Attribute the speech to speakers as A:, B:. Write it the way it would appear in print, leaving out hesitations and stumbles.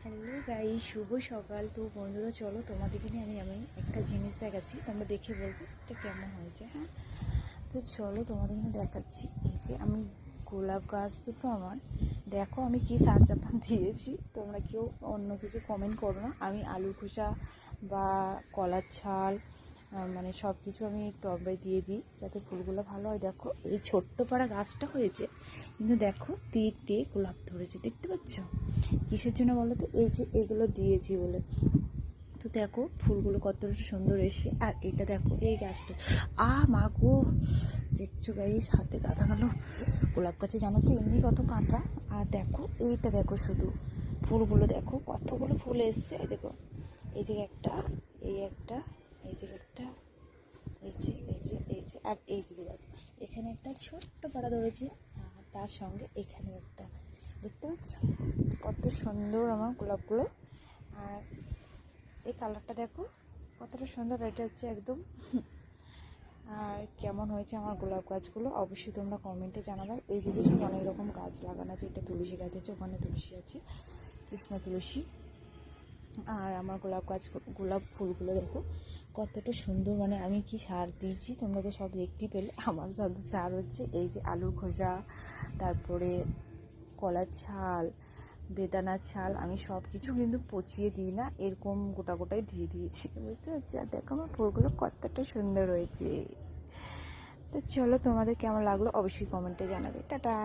A: Hello guys, শুভ সকাল। তো বন্ধুরা, চলো তোমাদেরকে নিয়ে আমি একটা জিনিস দেখাচ্ছি, তোমরা দেখে বলবো এটা কেমন হয়েছে। হ্যাঁ, তো চলো তোমাদেরকে দেখাচ্ছি। এই যে আমি গোলাপ গাছ দুটো আমার, দেখো আমি কি সার চাপান দিয়েছি। তোমরা কেউ অন্য কিছু কমেন্ট করো না। আমি আলু খোসা বা কলার ছাল মানে সব কিছু আমি টবে দিয়ে দিই যাতে ফুলগুলো ভালো হয়। দেখো এই ছোট্ট পাড়া গাছটা হয়েছে, কিন্তু দেখো 3টে গোলাপ ধরেছে, দেখতে পাচ্ছ? কিসের জন্য বলো তো? এই যে এগুলো দিয়েছি বলে। তো দেখো ফুলগুলো কত সুন্দর এসে। আর এটা দেখো এই গাছটা, মা গো, দেখছো গাইস, হাতে কাঁটা গেল। গোলাপ গাছে জানো তো এমনি কত কাঁটা। আর দেখো এইটা দেখো, শুধু ফুলগুলো দেখো কতগুলো ফুল এসছে। দেখো এই যে একটা, এই একটা, এই যে একটা, এই যে এই যে এই যে, আর এই যে দেখো এখানে একটা ছোট্ট পাড়া ধরেছে, আর তার সঙ্গে এখানে একটা, দেখতে পাচ্ছ কত সুন্দর আমার গোলাপগুলো। আর এই কালারটা দেখো কতটা সুন্দর, এটা হচ্ছে একদম। আর কেমন হয়েছে আমার গোলাপ গাছগুলো অবশ্যই তোমরা কমেন্টে জানাবে। এইদিকে সব অনেক রকম গাছ লাগানো আছে, এটা তুলসী গাছ আছে, ওখানে তুলসী আছে, কৃষ্ণ তুলসী। আর আমার গোলাপ গাছ, গোলাপ ফুলগুলো দেখো কতটা সুন্দর। মানে আমি কি সার দিয়েছি তোমরা তো সব দেখতেই পেলে। আমার সব সার হচ্ছে এই যে আলুর খোসা, তারপরে কলার ছাল, বেদানার ছাল। আমি সব কিছু কিন্তু পচিয়ে দিই না, এরকম গোটা গোটাই দিয়ে দিয়েছি, বুঝতে পারছি। আর দেখো আমার ফুলগুলো কতটা সুন্দর হয়েছে। তো চলো তোমাদের কেমন লাগলো অবশ্যই কমেন্টে জানাবে। টাটা।